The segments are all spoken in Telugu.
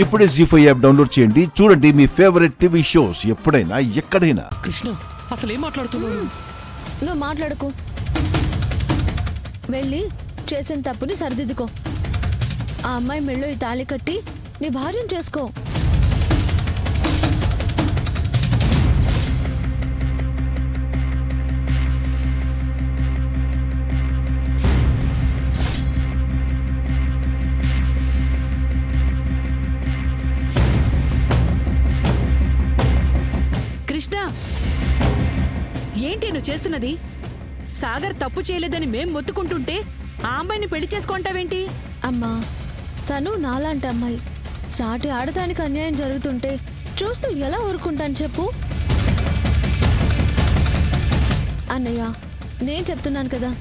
ఇప్పుడే జీ5 యాప్ డౌన్లోడ్ చేయండి. చూడండి మీ ఫేవరెట్ టీవీ షోస్ ఎప్పుడైనా ఎక్కడైనా. కృష్ణ అసలు ఏం మాట్లాడుతున్నావు? నువ్వు మాట్లాడుకో. వెళ్ళి చేసిన తప్పుని సరిదిద్దుకో. ఆ అమ్మాయి మెళ్ళో ఈ తాళి కట్టి నీ భార్యను చేసుకో. కృష్ణ, ఏంటి నువ్వు చేస్తున్నది? సాగర్ తప్పు చేయలేదని మేం మొత్తుకుంటుంటే ఆ అమ్మాయిని పెళ్లి చేసుకుంటావేంటి? అమ్మా, తను నాలాంటి అమ్మాయి. సాటి ఆడదానికి అన్యాయం జరుగుతుంటే చూస్తూ ఎలా ఊరుకుంటాను చెప్పు? అన్నయ్య, నేను చెప్తున్నాను కదా,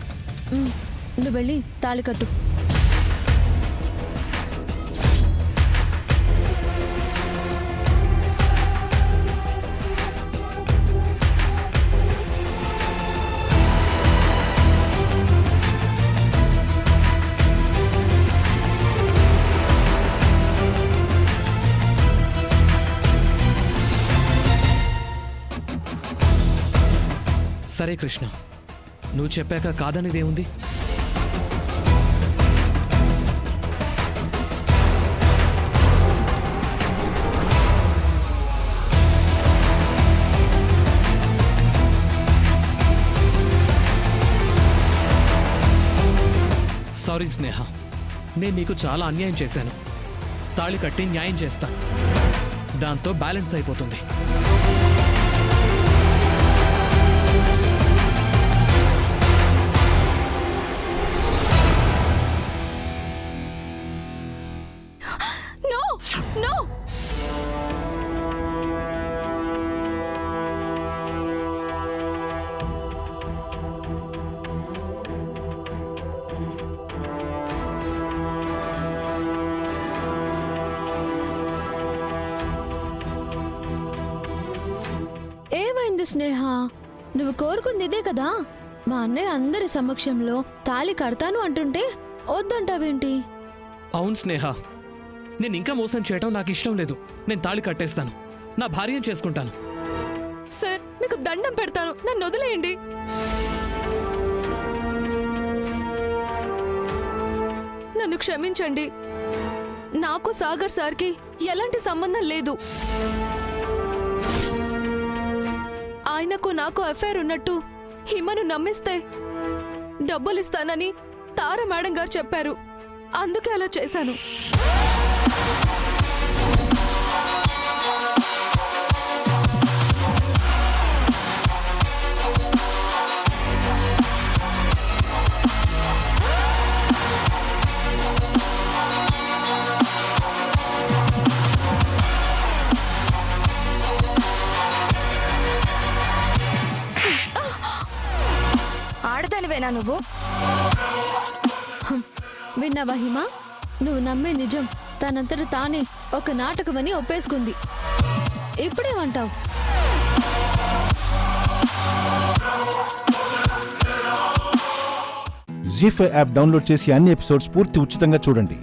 నువ్వు వెళ్ళి తాళి కట్టు. సరే కృష్ణ, నువ్వు చెప్పాక కాదనేదేముంది? సారీ స్నేహ, నేను నీకు చాలా అన్యాయం చేశాను. తాళి కట్టి న్యాయం చేస్తాను, దాంతో బ్యాలెన్స్ అయిపోతుంది. No! ఏమైంది స్నేహ? నువ్వు కోరుకుంది ఇదే కదా. మా అన్నయ్య అందరి సమక్షంలో తాళి కడతాను అంటుంటే వద్దంటావేంటి? అవును స్నేహ, నేను ఇంకా మోసం చేయటం నాకు ఇష్టం లేదు. నేను తాళి కట్టేస్తాను, నా భార్యను చేసుకుంటాను. సార్, మీకు దండం పెడతాను, నన్ను వదిలేయండి. నన్ను క్షమించండి. నాకు సాగర్ సార్కి ఎలాంటి సంబంధం లేదు. ఆయనకు నాకు అఫైర్ ఉన్నట్టు హిమను నమ్మిస్తే డబ్బులు ఇస్తానని తార మేడం గారు చెప్పారు. అందుకే అలా చేశాను. ఆడదానివేనా నువ్వు? విన్నావా హిమ? నువ్వు నమ్మే నిజం తనంతట తానే ఒక నాటకమని ఒప్పేసుకుంది. ఇప్పుడేమంటావు? జీ5 యాప్ డౌన్లోడ్ చేసి అన్ని ఎపిసోడ్స్ పూర్తి ఉచితంగా చూడండి.